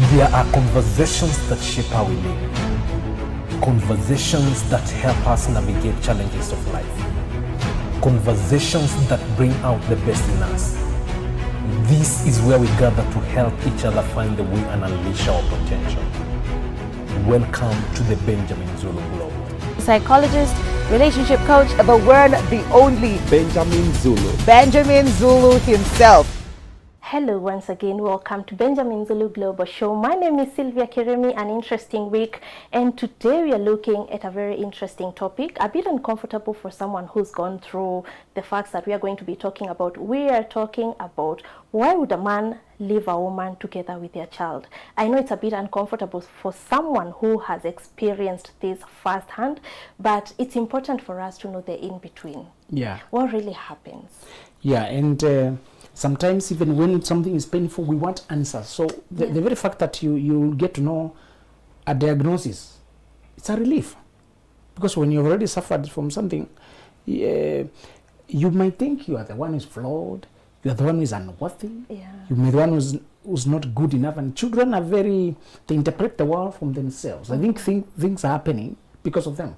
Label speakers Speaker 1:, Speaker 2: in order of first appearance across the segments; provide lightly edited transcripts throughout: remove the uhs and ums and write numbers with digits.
Speaker 1: There are conversations that shape how we live, conversations that help us navigate challenges of life, conversations that bring out the best in us. This is where we gather to help each other find the way and unleash our potential. Welcome to the Benjamin Zulu Globe.
Speaker 2: Psychologist, relationship coach, the one, the only Benjamin Zulu himself.
Speaker 3: Hello once again, welcome to Benjamin Zulu Global Show. My name is Sylvia Kiremi, an interesting week, and today we are looking at a very interesting topic, a bit uncomfortable for someone who's gone through the facts that we are going to be talking about. We are talking about why would a man leave a woman together with their child. I know it's a bit uncomfortable for someone who has experienced this firsthand, but it's important for us to know the in-between.
Speaker 4: Yeah.
Speaker 3: What really happens?
Speaker 4: Yeah, and sometimes even when something is painful, we want answers. So the very fact that you get to know a diagnosis, it's a relief. Because when you've already suffered from something, you might think you are the one who's flawed, you are the one who is unworthy, you may be the one who's not good enough. And children are they interpret the world from themselves. I think things are happening because of them.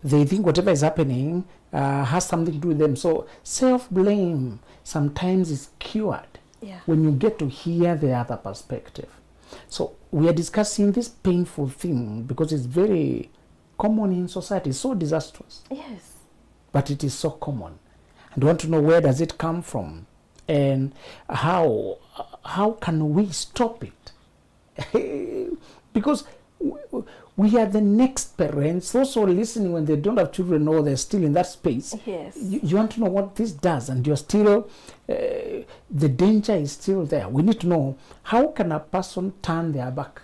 Speaker 4: They think whatever is happening has something to do with them. So self-blame sometimes is cured when you get to hear the other perspective. So we are discussing this painful thing because it's very common in society. It's so disastrous. Yes. But it is so common. And we want to know, where does it come from? And how can we stop it? Because we are the next parents. Those who are listening when they don't have children or they're still in that space. Yes. You want to know what this does, and you're still, the danger is still there. We need to know, how can a person turn their back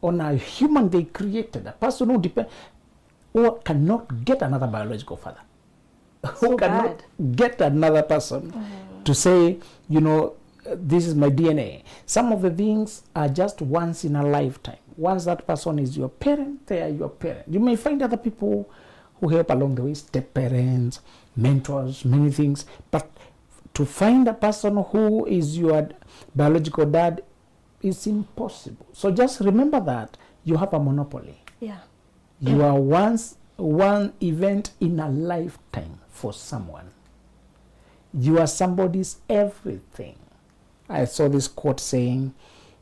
Speaker 4: on a human they created, a person who depends or cannot get another biological father, who cannot get another person to say, this is my DNA. Some of the things are just once in a lifetime. Once that person is your parent, they are your parent. You may find other people who help along the way, step parents, mentors, many things. But to find a person who is your biological dad is impossible. So just remember that you have a monopoly. Yeah. You are one event in a lifetime for someone. You are somebody's everything. I saw this quote saying,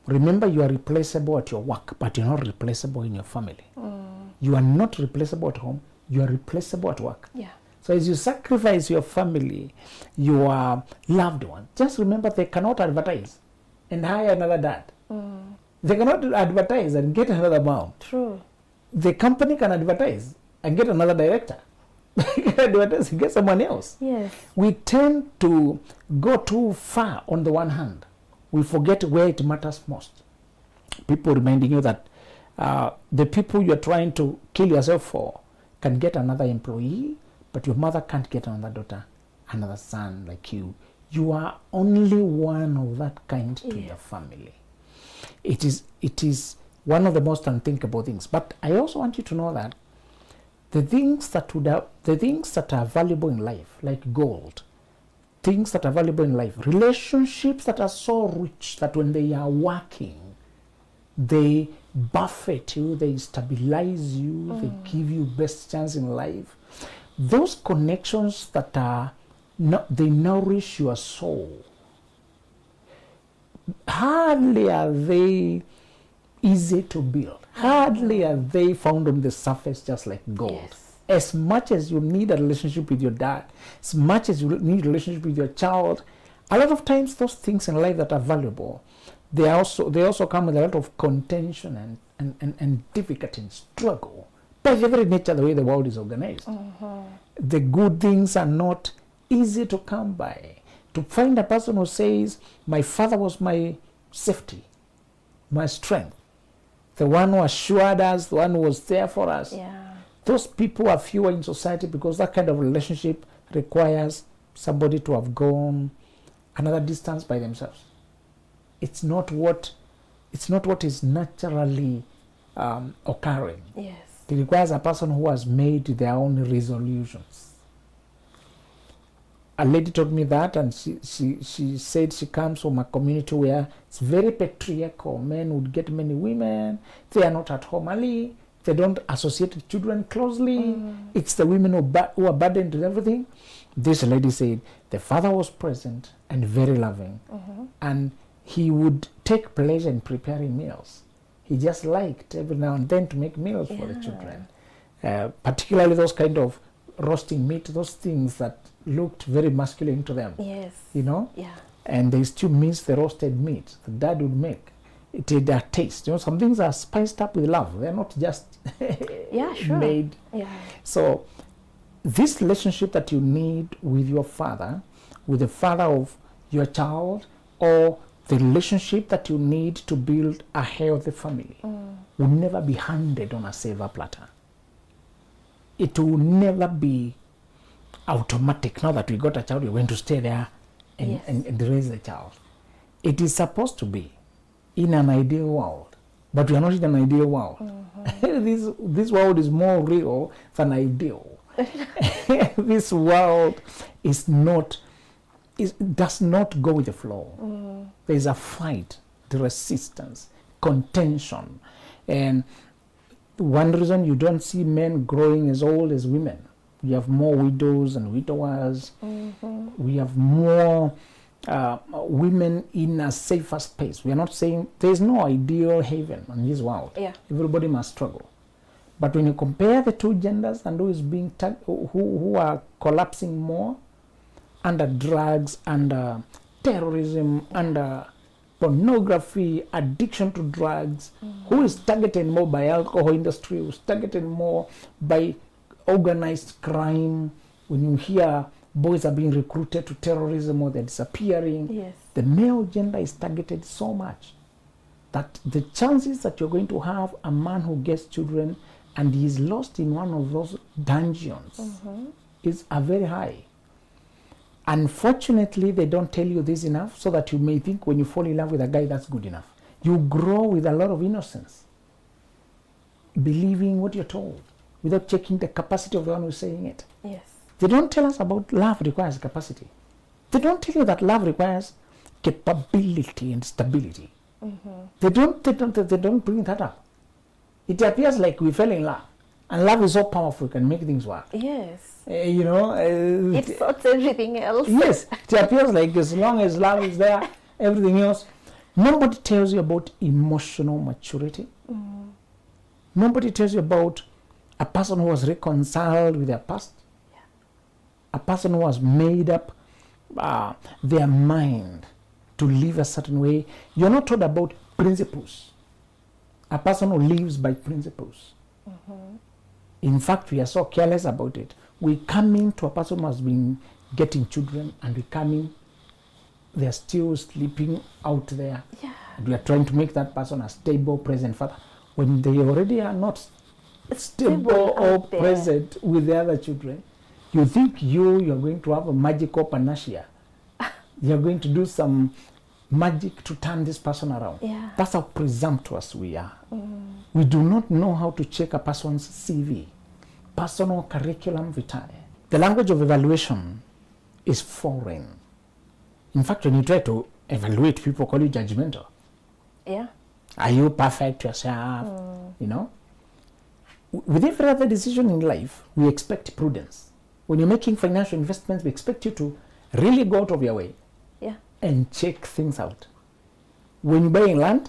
Speaker 4: remember, you are replaceable at your work, but you're not replaceable in your family. You are not replaceable at home, you are replaceable at work. Yeah. So as you sacrifice your family, your loved one, just remember they cannot advertise and hire another dad. They cannot advertise and get another mom. True. The company can advertise and get another director. They can advertise and get someone else. Yes. We tend to go too far on the one hand. We forget where it matters most. People reminding you that the people you're trying to kill yourself for can get another employee, but your mother can't get another daughter, another son like you. You are only one of that kind to your family. It is one of the most unthinkable things. But I also want you to know that the things that are valuable in life, like gold, things that are valuable in life, relationships that are so rich that when they are working, they buffet you, they stabilize you, they give you best chance in life. Those connections that are, they nourish your soul. Hardly are they easy to build. Hardly are they found on the surface just like gold. Yes. As much as you need a relationship with your dad, as much as you need a relationship with your child, a lot of times those things in life that are valuable, they also come with a lot of contention and difficulty and struggle. By the very nature of the way the world is organized. The good things are not easy to come by. To find a person who says, my father was my safety, my strength, the one who assured us, the one who was there for us. Yeah. Those people are fewer in society because that kind of relationship requires somebody to have gone another distance by themselves. It's not what is naturally occurring. Yes. It requires a person who has made their own resolutions. a lady told me that, and she said she comes from a community where it's very patriarchal. Men would get many women. They are not at home early. They don't associate with children closely. It's the women who are burdened with everything. This lady said the father was present and very loving, and he would take pleasure in preparing meals. He just liked every now and then to make meals for the children, particularly those kind of roasting meat, those things that looked very masculine to them.
Speaker 3: Yes.
Speaker 4: You know?
Speaker 3: Yeah.
Speaker 4: And they still miss the roasted meat the dad would make. It had a taste. You know, some things are spiced up with love. They're not just made.
Speaker 3: Yeah.
Speaker 4: So this relationship that you need with your father, with the father of your child, or the relationship that you need to build a healthy family will never be handed on a silver platter. It will never be automatic. Now that we got a child, you're going to stay there and raise the child. It is supposed to be in an ideal world, but we are not in an ideal world. This world is more real than ideal. This world is not, does not go with the flow. There is a fight, the resistance, contention, and one reason you don't see men growing as old as women. We have more widows and widowers. We have more women in a safer space. We are not saying there's no ideal haven in this world.
Speaker 3: Yeah.
Speaker 4: Everybody must struggle. But when you compare the two genders and who is being who are collapsing more under drugs, under terrorism, under pornography, addiction to drugs, who is targeted more by alcohol industry, who is targeted more by organized crime. When you hear boys are being recruited to terrorism or they're disappearing, the male gender is targeted so much that the chances that you're going to have a man who gets children and he is lost in one of those dungeons are very high. Unfortunately, they don't tell you this enough, so that you may think when you fall in love with a guy, that's good enough. You grow with a lot of innocence, believing what you're told, without checking the capacity of the one who's saying it.
Speaker 3: Yes.
Speaker 4: They don't tell us about love requires capacity. They don't tell you that love requires capability and stability. They don't bring that up. It appears like we fell in love, and love is so powerful, it can make things work.
Speaker 3: Yes.
Speaker 4: It
Speaker 3: sorts everything else.
Speaker 4: Yes, it appears like as long as love is there, everything else. Nobody tells you about emotional maturity. Nobody tells you about a person who was reconciled with their past. A person who has made up their mind to live a certain way. You're not told about principles. A person who lives by principles. In fact, we are so careless about it. We come into a person who has been getting children, and we come in, they're still sleeping out there. And we are trying to make that person a stable, present father, when they already are not stable or present with the other children. You think you're going to have a magical panacea. You're going to do some magic to turn this person around. That's how presumptuous we are. We do not know how to check a person's CV, personal curriculum vitae. The language of evaluation is foreign. In fact, when you try to evaluate, people call you judgmental. Are you perfect yourself? You know? With every other decision in life, we expect prudence. When you're making financial investments, we expect you to really go out of your way and check things out. When you're buying land,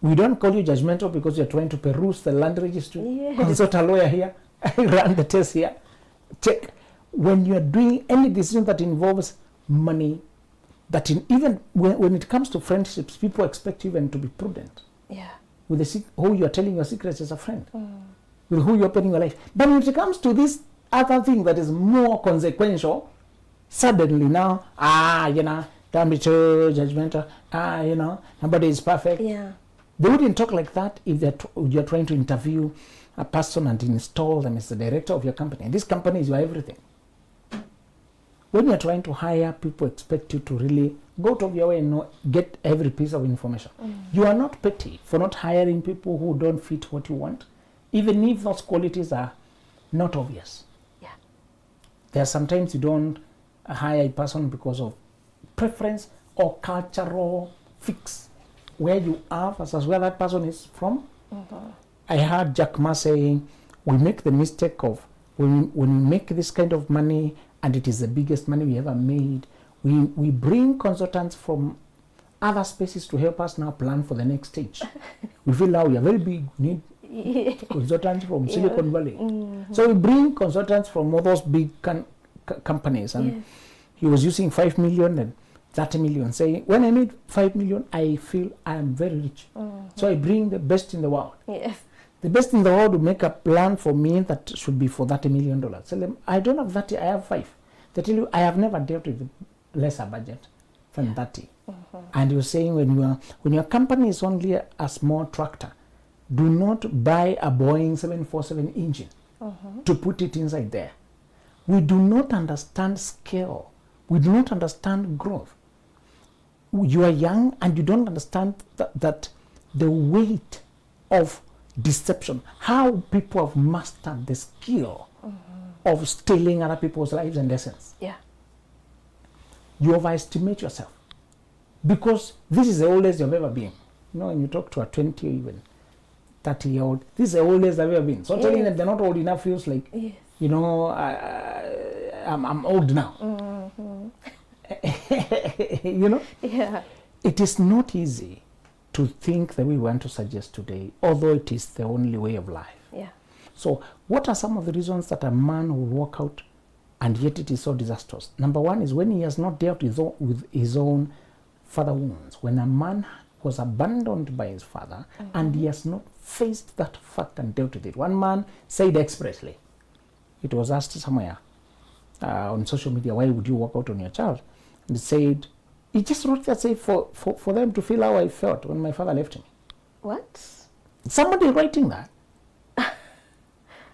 Speaker 4: we don't call you judgmental because you're trying to peruse the land registry, consult a lawyer here, run the test here, check. When you're doing any decision that involves money, even when it comes to friendships, people expect you even to be prudent. With who you're telling your secrets as a friend, with who you're opening your life. But when it comes to this other thing that is more consequential, suddenly now, don't be too judgmental, nobody is perfect. They wouldn't talk like that if you're trying to interview a person and install them as the director of your company. And this company is your everything. When you're trying to hire, people expect you to really go out of your way and get every piece of information. You are not petty for not hiring people who don't fit what you want, even if those qualities are not obvious. There are sometimes you don't hire a person because of preference or cultural fix where you are versus where that person is from. I heard Jack Ma saying, we make the mistake of when we make this kind of money, and it is the biggest money we ever made, we bring consultants from other spaces to help us now plan for the next stage. We feel now we are very big, we need consultants from Silicon Valley. So we bring consultants from all those big companies, and he was using 5 million and 30 million, saying, when I made 5 million, I feel I am very rich. So I bring the best in the world.
Speaker 3: Yes.
Speaker 4: The best in the world will make a plan for me that should be for $30 million. Tell them, I don't have 30, I have 5. They tell you, I have never dealt with lesser budget than 30. And you're saying when your company is only a small tractor, do not buy a Boeing 747 engine to put it inside there. We do not understand scale. We do not understand growth. You are young and you don't understand that the weight of deception, how people have mastered the skill of stealing other people's lives and essence.
Speaker 3: Yeah.
Speaker 4: You overestimate yourself because this is the oldest you've ever been. You know, when you talk to a 20 or even 30-year-old, this is the oldest I've ever been. So telling them they're not old enough feels like, you know, I'm old now. You know?
Speaker 3: Yeah.
Speaker 4: It is not easy to think that we want to suggest today, although it is the only way of life.
Speaker 3: Yeah.
Speaker 4: So what are some of the reasons that a man will walk out and yet it is so disastrous? Number one is when he has not dealt with his own father wounds. When a man was abandoned by his father and he has not faced that fact and dealt with it. One man said expressly, it was asked somewhere on social media, why would you walk out on your child? And he said, he just wrote that, say, for them to feel how I felt when my father left me.
Speaker 3: What?
Speaker 4: Somebody writing that.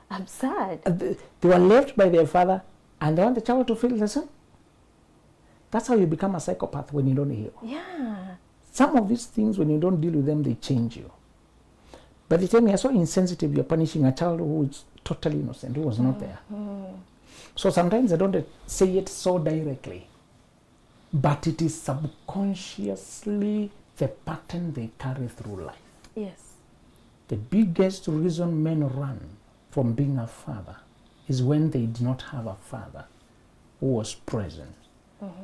Speaker 3: I'm sad.
Speaker 4: They were left by their father and they want the child to feel the same. That's how you become a psychopath when you don't heal.
Speaker 3: Yeah.
Speaker 4: Some of these things, when you don't deal with them, they change you. By the time you're so insensitive, you're punishing a child who is totally innocent, who was not there. So sometimes they don't say it so directly, but it is subconsciously the pattern they carry through life.
Speaker 3: Yes.
Speaker 4: The biggest reason men run from being a father is when they did not have a father who was present.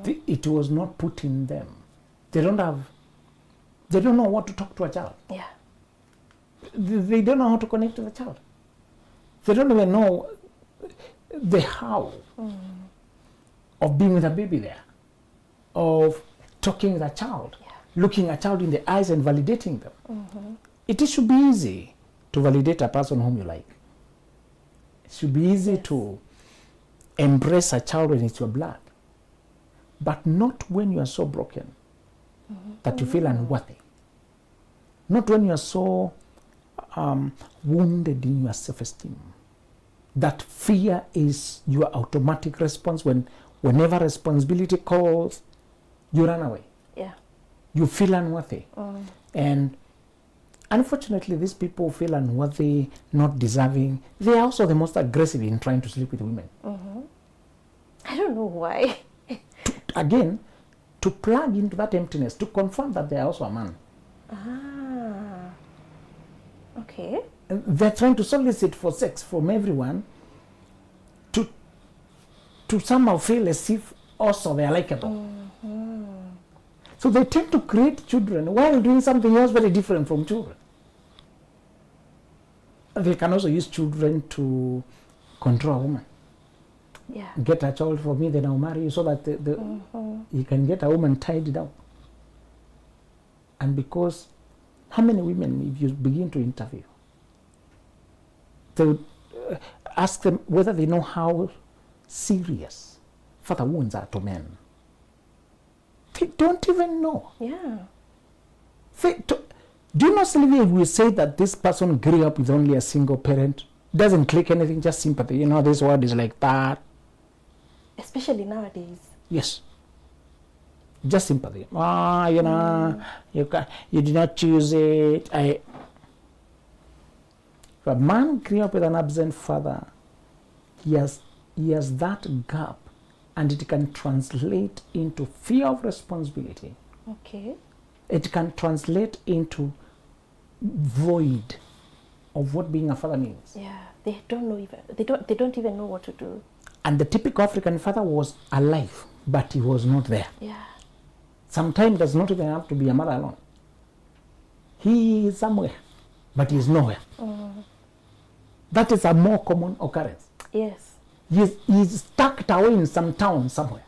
Speaker 4: It was not put in them. They don't know what to talk to a child.
Speaker 3: Yeah.
Speaker 4: They don't know how to connect to the child. They don't even know the how of being with a baby there, of talking with a child, looking a child in the eyes and validating them. It should be easy to validate a person whom you like. It should be easy to embrace a child when it's your blood, but not when you are so broken that you feel unworthy. Not when you are so wounded in your self-esteem. That fear is your automatic response whenever responsibility calls, you run away.
Speaker 3: Yeah.
Speaker 4: You feel unworthy. And unfortunately, these people feel unworthy, not deserving. They are also the most aggressive in trying to sleep with women.
Speaker 3: I don't know why.
Speaker 4: Again, to plug into that emptiness, to confirm that they are also a man.
Speaker 3: Okay.
Speaker 4: And they're trying to solicit for sex from everyone to somehow feel as if also they are likable. So they tend to create children while doing something else very different from children. They can also use children to control a woman.
Speaker 3: Yeah.
Speaker 4: Get a child for me, then I'll marry you, so that you can get a woman tied down. And because how many women, if you begin to interview, they would ask them whether they know how serious father wounds are to men. They don't even know.
Speaker 3: Yeah.
Speaker 4: Do you know, Sylvia, if we say that this person grew up with only a single parent, doesn't click anything, just sympathy. You know, this word is like that.
Speaker 3: Especially nowadays.
Speaker 4: Yes. Just sympathy. You know, you did not choose it. If a man grew up with an absent father, he has that gap and it can translate into fear of responsibility.
Speaker 3: Okay.
Speaker 4: It can translate into void of what being a father means.
Speaker 3: Yeah, they don't even know what to do.
Speaker 4: And the typical African father was alive, but he was not there.
Speaker 3: Yeah.
Speaker 4: Sometimes does not even have to be a mother alone. He is somewhere, but he is nowhere. That is a more common occurrence.
Speaker 3: Yes.
Speaker 4: He's tucked away in some town somewhere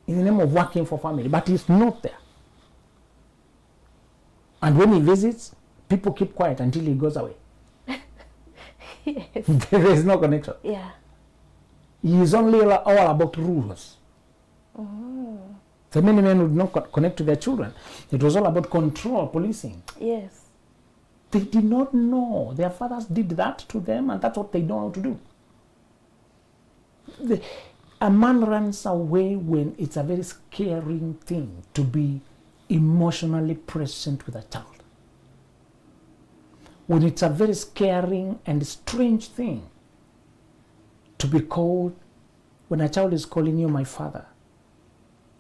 Speaker 4: in the name of working for family, but he's not there. And when he visits, people keep quiet until he goes away.
Speaker 3: Yes.
Speaker 4: There is no connection.
Speaker 3: Yeah.
Speaker 4: He is only all about rules. So many men would not connect to their children. It was all about control, policing.
Speaker 3: Yes.
Speaker 4: They did not know. Their fathers did that to them, and that's what they know how to do. A man runs away when it's a very scary thing to be emotionally present with a child. When it's a very scary and strange thing to be called, when a child is calling you my father,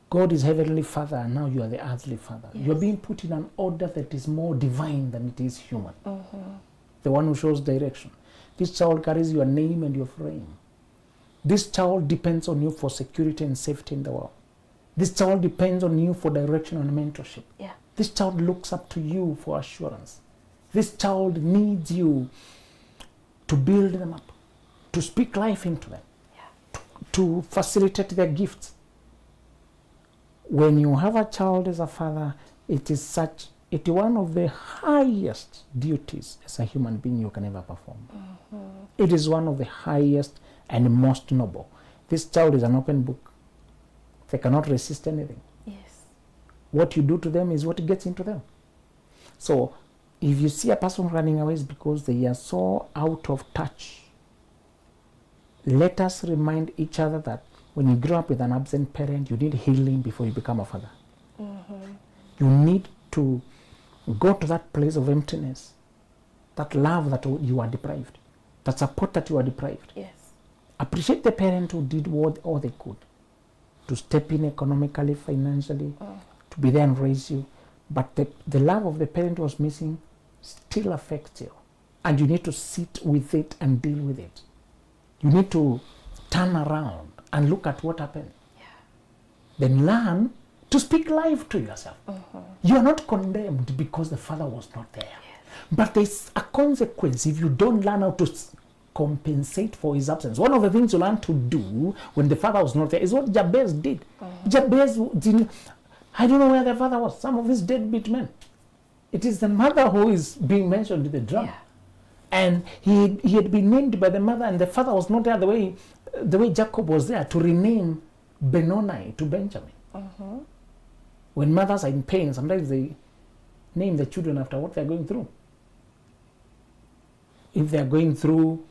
Speaker 4: God is heavenly father and now you are the earthly father.
Speaker 3: Yes.
Speaker 4: You're being put in an order that is more divine than it is human. The one who shows direction. This child carries your name and your frame. This child depends on you for security and safety in the world. This child depends on you for direction and mentorship.
Speaker 3: Yeah.
Speaker 4: This child looks up to you for assurance. This child needs you to build them up, to speak life into them, to facilitate their gifts. When you have a child as a father, it is one of the highest duties as a human being you can ever perform. It is one of the highest and most noble. This child is an open book. They cannot resist anything.
Speaker 3: Yes.
Speaker 4: What you do to them is what gets into them. So if you see a person running away, it's because they are so out of touch. Let us remind each other that when you grow up with an absent parent, you need healing before you become a father. You need to go to that place of emptiness, that love that you are deprived, that support that you are deprived.
Speaker 3: Yes.
Speaker 4: Appreciate the parent who did all they could to step in economically, financially, to be there and raise you. But the love of the parent who was missing still affects you. And you need to sit with it and deal with it. You need to turn around and look at what happened.
Speaker 3: Yeah.
Speaker 4: Then learn to speak life to yourself. You are not condemned because the father was not there.
Speaker 3: Yes.
Speaker 4: But there's a consequence if you don't learn how to compensate for his absence. One of the things you learn to do when the father was not there is what Jabez did. Jabez didn't, I don't know where the father was. Some of these deadbeat men. It is the mother who is being mentioned in the drama.
Speaker 3: Yeah.
Speaker 4: And he had been named by the mother, and the father was not there the way Jacob was there to rename Benoni to Benjamin. When mothers are in pain, sometimes they name the children after what they're going through. If they're going through,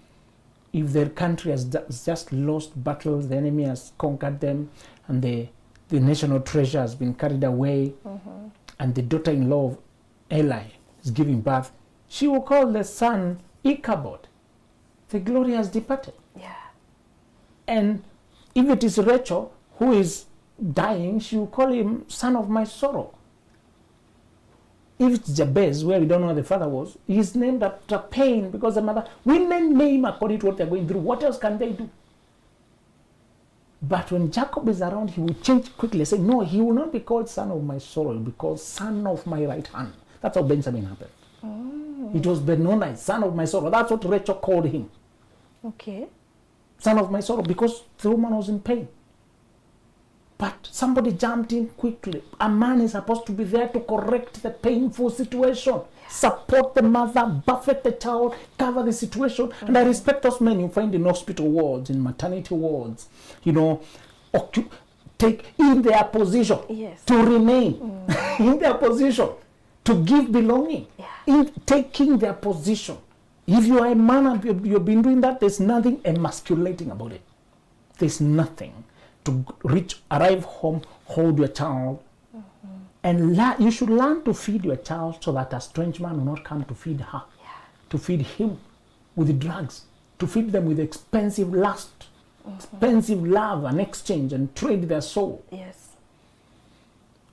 Speaker 4: if their country has just lost battles, the enemy has conquered them, and the national treasure has been carried away, and the daughter-in-law of Eli is giving birth, she will call the son Ichabod. The glory has departed.
Speaker 3: Yeah.
Speaker 4: And if it is Rachel who is dying, she will call him son of my sorrow. If it's Jabez, where we don't know who the father was, he's named after pain because the mother. Women name according to what they're going through. What else can they do? But when Jacob is around, he will change quickly. Say, no, he will not be called son of my sorrow. He will be called son of my right hand. That's how Benjamin happened. It was Benoni, son of my sorrow. That's what Rachel called him.
Speaker 3: Okay.
Speaker 4: Son of my sorrow, because the woman was in pain. But somebody jumped in quickly. A man is supposed to be there to correct the painful situation, support the mother, buffet the child, cover the situation. And I respect those men you find in hospital wards, in maternity wards, take in their position to remain in their position, to give belonging, in taking their position. If you are a man and you've been doing that, there's nothing emasculating about it. There's nothing. To arrive home, hold your child, and you should learn to feed your child so that a strange man will not come to feed her, to feed him with drugs, to feed them with expensive lust, expensive love and exchange and trade their soul.
Speaker 3: Yes.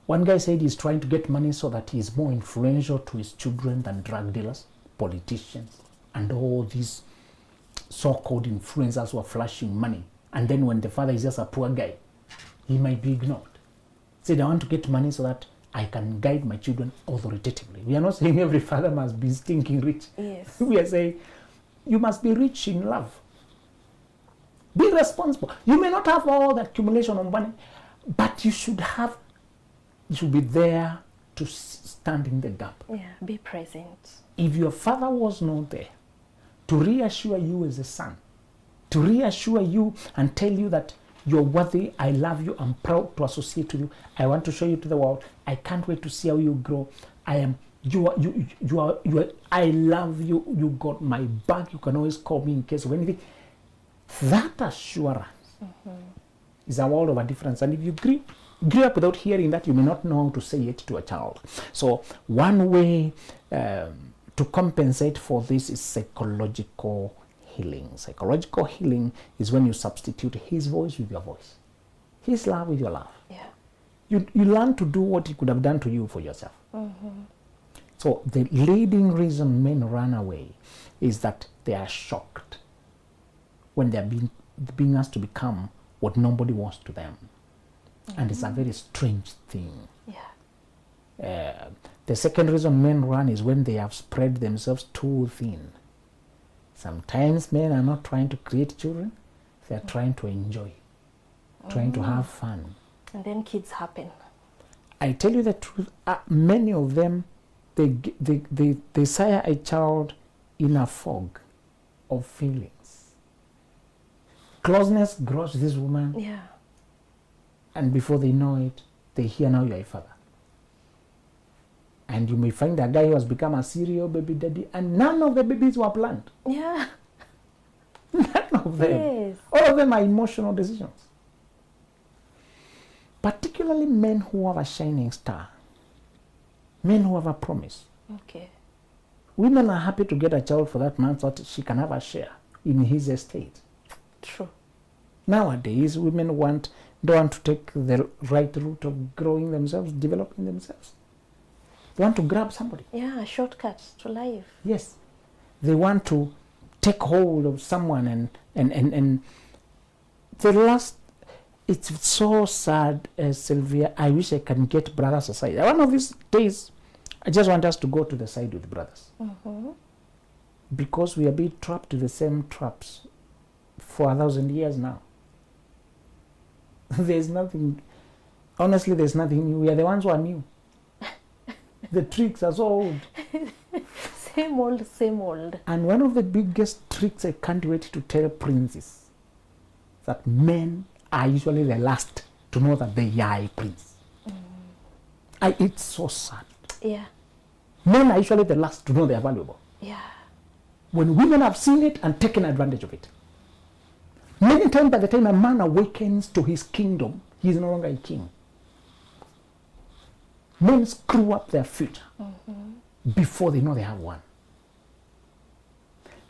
Speaker 4: One guy said he's trying to get money so that he's more influential to his children than drug dealers, politicians, and all these so-called influencers who are flashing money. And then when the father is just a poor guy, he might be ignored. Said, I want to get money so that I can guide my children authoritatively. We are not saying every father must be stinking rich.
Speaker 3: Yes.
Speaker 4: We are saying you must be rich in love. Be responsible. You may not have all the accumulation of money, but you should be there to stand in the gap.
Speaker 3: Yeah, be present.
Speaker 4: If your father was not there to reassure you as a son, to reassure you and tell you that you're worthy, I love you, I'm proud to associate with you, I want to show you to the world, I can't wait to see how you grow, I love you, you got my back, you can always call me in case of anything. That assurance is a world of a difference. And if you grew up without hearing that, you may not know how to say it to a child. So one way to compensate for this is psychological healing. Psychological healing is when you substitute his voice with your voice, his love with your love.
Speaker 3: Yeah.
Speaker 4: You learn to do what he could have done to you for yourself. So the leading reason men run away is that they are shocked when they are being asked to become what nobody wants to them. And it's a very strange thing.
Speaker 3: Yeah.
Speaker 4: The second reason men run is when they have spread themselves too thin. Sometimes men are not trying to create children, they are trying to enjoy, trying to have fun.
Speaker 3: And then kids happen.
Speaker 4: I tell you the truth, many of them, they sire a child in a fog of feelings. Closeness grows this woman,
Speaker 3: Yeah.
Speaker 4: and before they know it, they hear now you're a father. And you may find a guy who has become a serial baby daddy, and none of the babies were planned.
Speaker 3: Yeah.
Speaker 4: None of them.
Speaker 3: Yes.
Speaker 4: All of them are emotional decisions. Particularly men who have a shining star, men who have a promise.
Speaker 3: Okay.
Speaker 4: Women are happy to get a child for that man so that she can have a share in his estate.
Speaker 3: True.
Speaker 4: Nowadays, women don't want to take the right route of growing themselves, developing themselves. They want to grab somebody.
Speaker 3: Yeah, shortcuts to life.
Speaker 4: Yes. They want to take hold of someone and the last, it's so sad, Sylvia, I wish I can get brothers aside. One of these days, I just want us to go to the side with brothers. Because we are being trapped in the same traps for 1,000 years now. There's nothing, honestly, there's nothing new. We are the ones who are new. The tricks are so old.
Speaker 3: Same old, same old.
Speaker 4: And one of the biggest tricks I can't wait to tell Prince is that men are usually the last to know that they are a prince. It's so sad.
Speaker 3: Yeah.
Speaker 4: Men are usually the last to know they are valuable.
Speaker 3: Yeah.
Speaker 4: When women have seen it and taken advantage of it. Many times by the time a man awakens to his kingdom, he is no longer a king. Men screw up their future before they know they have one.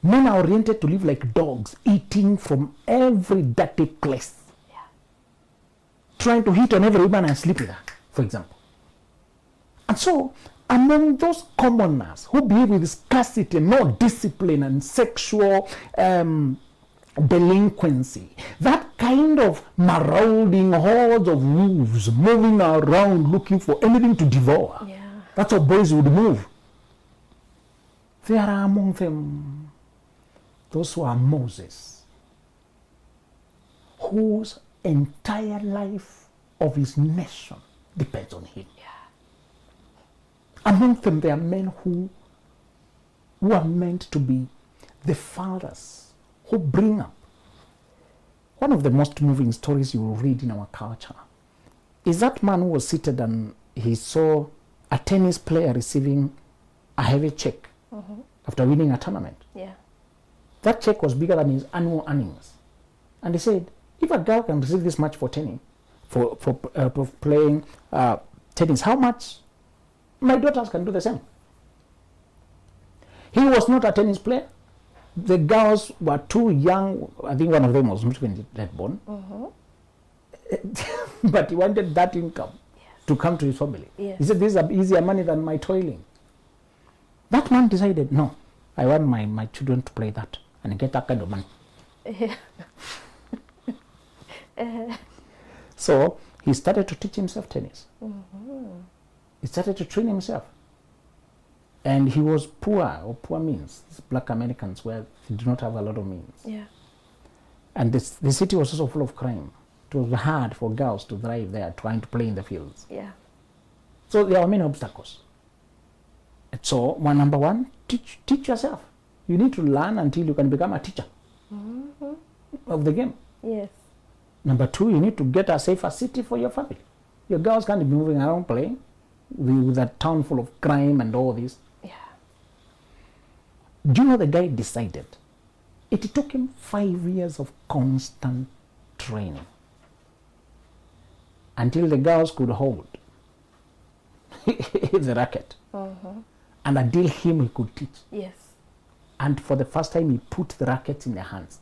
Speaker 4: Men are oriented to live like dogs, eating from every dirty place.
Speaker 3: Yeah.
Speaker 4: Trying to hit on every woman and sleep with her, for example. And so, among those commoners who behave with scarcity, no discipline, and sexual delinquency, that kind of marauding hordes of wolves moving around looking for anything to devour.
Speaker 3: Yeah.
Speaker 4: That's how boys would move. There are among them those who are Moses, whose entire life of his nation depends on him.
Speaker 3: Yeah.
Speaker 4: Among them, there are men who are meant to be the fathers who bring up. One of the most moving stories you will read in our culture is that man who was seated and he saw a tennis player receiving a heavy check after winning a tournament.
Speaker 3: Yeah.
Speaker 4: That check was bigger than his annual earnings. And he said, if a girl can receive this much for tennis, for playing tennis, how much my daughters can do the same? He was not a tennis player. The girls were too young. I think one of them was not even yet born. But he wanted that income to come to his family.
Speaker 3: Yes.
Speaker 4: He said, this is easier money than my toiling. That man decided, no, I want my children to play that and get that kind of money. So he started to teach himself tennis. He started to train himself. And he was poor, or poor means. These black Americans where they do not have a lot of means.
Speaker 3: Yeah.
Speaker 4: And the city was also full of crime. It was hard for girls to thrive there, trying to play in the fields.
Speaker 3: Yeah.
Speaker 4: So there were many obstacles. And so, number one, teach yourself. You need to learn until you can become a teacher of the game.
Speaker 3: Yes.
Speaker 4: Number two, you need to get a safer city for your family. Your girls can't be moving around playing with a town full of crime and all this.
Speaker 3: Yeah.
Speaker 4: Do you know the guy decided? It took him 5 years of constant training until the girls could hold the racket. And until him he could teach.
Speaker 3: Yes.
Speaker 4: And for the first time he put the rackets in their hands,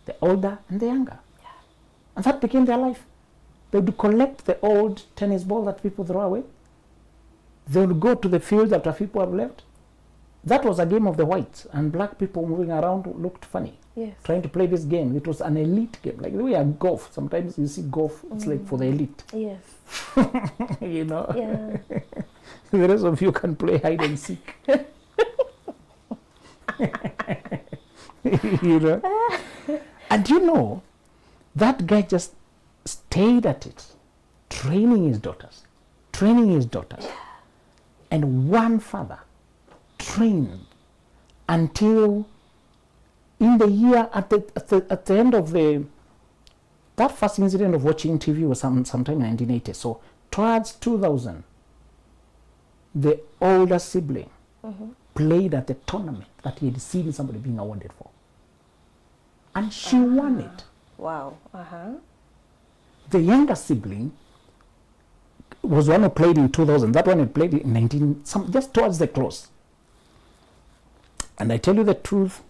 Speaker 4: the older and the younger. And that became their life. They would collect the old tennis ball that people throw away. They would go to the field after people have left. That was a game of the whites, and black people moving around looked funny.
Speaker 3: Yes.
Speaker 4: Trying to play this game. It was an elite game, like the way a golf. Sometimes you see golf, it's like for the elite.
Speaker 3: Yes.
Speaker 4: You know?
Speaker 3: Yeah.
Speaker 4: The rest of you can play hide and seek. You know? And you know, that guy just stayed at it, training his daughters. And one father trained until in the year at the end of that first incident of watching TV was sometime in 1980. So towards 2000, the older sibling played at the tournament that he had seen somebody being awarded for, and she won it.
Speaker 3: Wow.
Speaker 4: The younger sibling was one who played in 2000. That one had played in just towards the close. And I tell you the truth,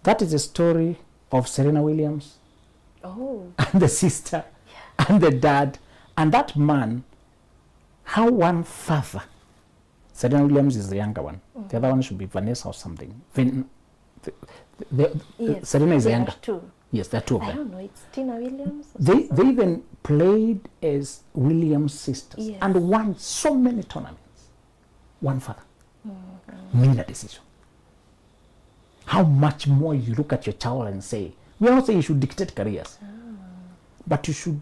Speaker 4: that is the story of Serena Williams, and the sister, and the dad, and that man, how one father, Serena Williams is the younger one. The other one should be Vanessa or something.
Speaker 3: Yes.
Speaker 4: Serena is the
Speaker 3: There are
Speaker 4: younger.
Speaker 3: two.
Speaker 4: Yes, there are two of
Speaker 3: I
Speaker 4: them.
Speaker 3: don't know. It's Tina Williams. Or
Speaker 4: They
Speaker 3: something.
Speaker 4: even played as Williams sisters
Speaker 3: Yes.
Speaker 4: and won so many tournaments. One father made a decision. How much more you look at your child and say, we don't say you should dictate careers, but you should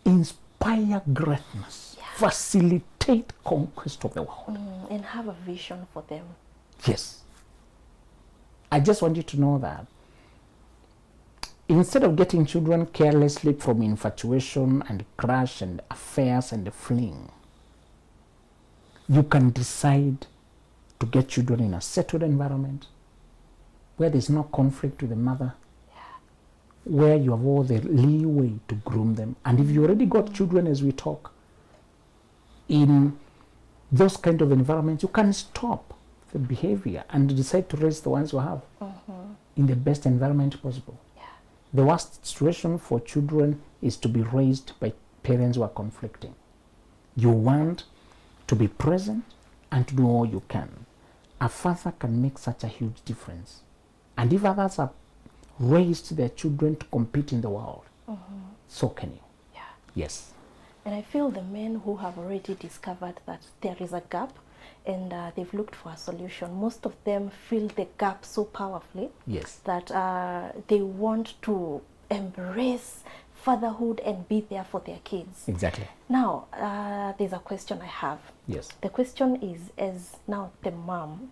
Speaker 4: inspire greatness, facilitate conquest of the world.
Speaker 3: And have a vision for them.
Speaker 4: Yes. I just want you to know that instead of getting children carelessly from infatuation and crush and affairs and fling, you can decide to get children in a settled environment where there's no conflict with the mother, where you have all the leeway to groom them. And if you already got children as we talk in those kind of environments, you can stop the behavior and decide to raise the ones you have in the best environment possible. The worst situation for children is to be raised by parents who are conflicting. You want to be present and to do all you can. A father can make such a huge difference. And if others have raised their children to compete in the world, so can you.
Speaker 3: Yeah.
Speaker 4: Yes.
Speaker 3: And I feel the men who have already discovered that there is a gap and they've looked for a solution, most of them fill the gap so powerfully
Speaker 4: Yes.
Speaker 3: that they want to embrace fatherhood and be there for their kids.
Speaker 4: Exactly.
Speaker 3: Now, there's a question I have.
Speaker 4: Yes.
Speaker 3: The question is, as now the mom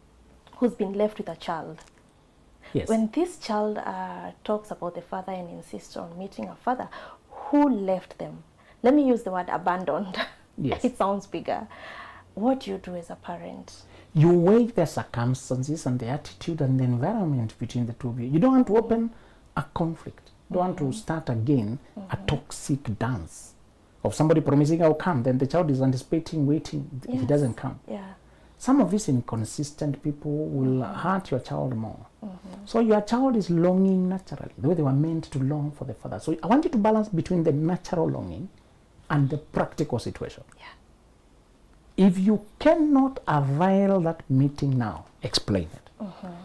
Speaker 3: who's been left with a child,
Speaker 4: Yes.
Speaker 3: when this child talks about the father and insists on meeting a father, who left them? Let me use the word abandoned.
Speaker 4: Yes.
Speaker 3: It sounds bigger. What do you do as a parent?
Speaker 4: You weigh the circumstances and the attitude and the environment between the two of you. You don't want to open a conflict. You don't want to start again a toxic dance of somebody promising I'll come, then the child is anticipating, waiting, he
Speaker 3: Yes.
Speaker 4: doesn't come.
Speaker 3: Yeah.
Speaker 4: Some of these inconsistent people will hurt your child more. So your child is longing naturally, the way they were meant to long for the father. So I want you to balance between the natural longing and the practical situation.
Speaker 3: Yeah.
Speaker 4: If you cannot avail that meeting now, explain it.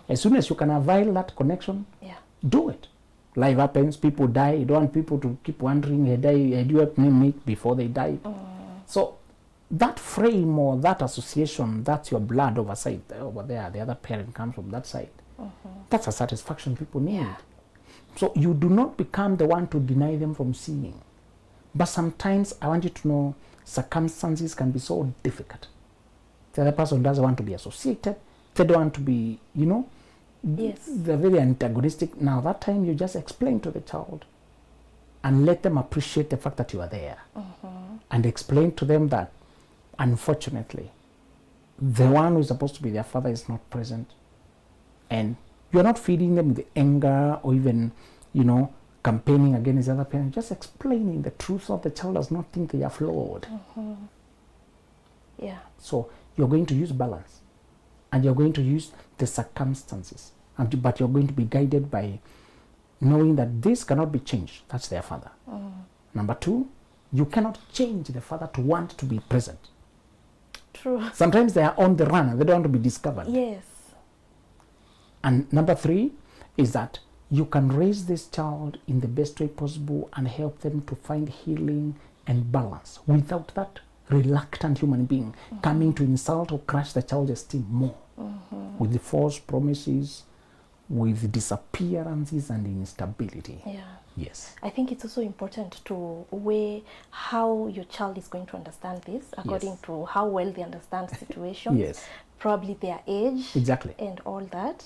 Speaker 4: As soon as you can avail that connection,
Speaker 3: Yeah.
Speaker 4: do it. Life happens, people die. You don't want people to keep wondering, had you helped me meet before they died? So that frame or that association, that's your blood oversight over there. The other parent comes from that side. That's a satisfaction people need.
Speaker 3: Yeah.
Speaker 4: So you do not become the one to deny them from seeing. But sometimes I want you to know circumstances can be so difficult. The other person doesn't want to be associated. They don't want to be,
Speaker 3: Yes.
Speaker 4: they're very antagonistic. Now that time you just explain to the child and let them appreciate the fact that you are there. And explain to them that unfortunately the one who is supposed to be their father is not present. And you're not feeding them with anger or even, campaigning against the other parent. Just explaining the truth of the child does not think they are flawed.
Speaker 3: Yeah.
Speaker 4: So you're going to use balance. And you're going to use the circumstances. But you're going to be guided by knowing that this cannot be changed. That's their father. Number two, you cannot change the father to want to be present.
Speaker 3: True.
Speaker 4: Sometimes they are on the run and they don't want to be discovered.
Speaker 3: Yes.
Speaker 4: And number three is that you can raise this child in the best way possible and help them to find healing and balance without that reluctant human being coming to insult or crush the child's esteem more with the false promises, with disappearances and instability.
Speaker 3: Yeah.
Speaker 4: Yes.
Speaker 3: I think it's also important to weigh how your child is going to understand this according
Speaker 4: Yes.
Speaker 3: to how well they understand situations,
Speaker 4: Yes.
Speaker 3: probably their age,
Speaker 4: Exactly.
Speaker 3: and all that.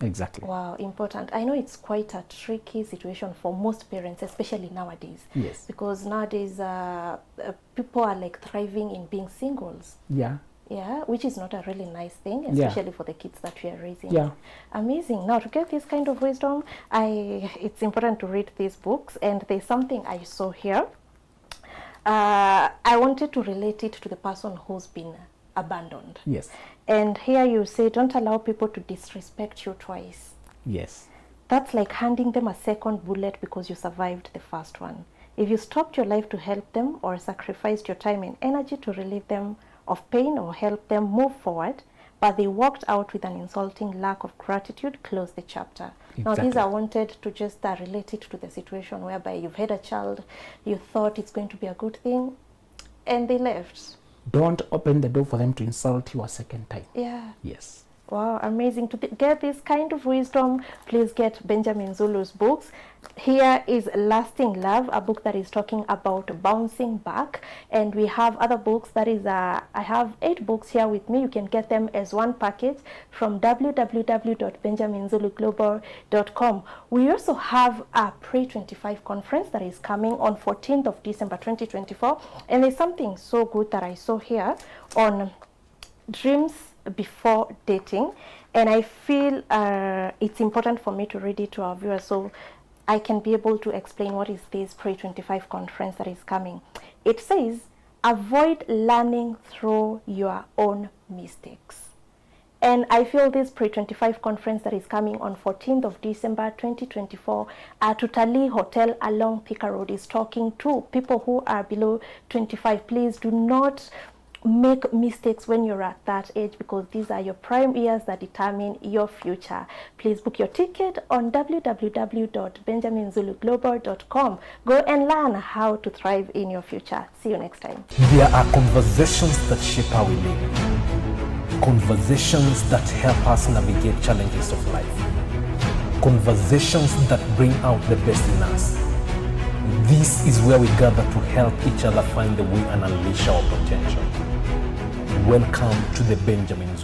Speaker 4: Exactly.
Speaker 3: Wow, important. I know it's quite a tricky situation for most parents, especially nowadays.
Speaker 4: Yes.
Speaker 3: Because nowadays people are like thriving in being singles.
Speaker 4: Yeah.
Speaker 3: Yeah, which is not a really nice thing,
Speaker 4: Yeah.
Speaker 3: especially for the kids that we are raising.
Speaker 4: Yeah.
Speaker 3: Amazing. Now, to get this kind of wisdom, it's important to read these books. And there's something I saw here. I wanted to relate it to the person who's been abandoned.
Speaker 4: Yes.
Speaker 3: And here you say, don't allow people to disrespect you twice.
Speaker 4: Yes.
Speaker 3: That's like handing them a second bullet because you survived the first one. If you stopped your life to help them or sacrificed your time and energy to relieve them of pain or help them move forward, but they walked out with an insulting lack of gratitude, close the chapter. Now, these
Speaker 4: Exactly.
Speaker 3: I wanted to just relate it to the situation whereby you've had a child, you thought it's going to be a good thing, and they left.
Speaker 4: Don't open the door for them to insult you a second time.
Speaker 3: Yeah.
Speaker 4: Yes.
Speaker 3: Wow, amazing. To get this kind of wisdom, please get Benjamin Zulu's books. Here is Lasting Love, a book that is talking about bouncing back. And we have other books. That is, I have 8 books here with me. You can get them as one package from www.benjaminzuluglobal.com. We also have a Pre-25 conference that is coming on 14th of December 2024. And there's something so good that I saw here on dreams before dating, and I feel it's important for me to read it to our viewers so I can be able to explain what is this Pre-25 conference that is coming. It says, avoid learning through your own mistakes. And I feel this Pre-25 conference that is coming on 14th of December 2024 at Tutali Hotel along Thika Road is talking to people who are below 25. Please do not make mistakes when you're at that age, because these are your prime years that determine your future. Please book your ticket on www.benjaminzuluglobal.com. Go and learn how to thrive in your future. See you next time.
Speaker 1: There are conversations that shape how we live. Conversations that help us navigate challenges of life. Conversations that bring out the best in us. This is where we gather to help each other find the way and unleash our potential. Welcome to the Benjamin Zulu.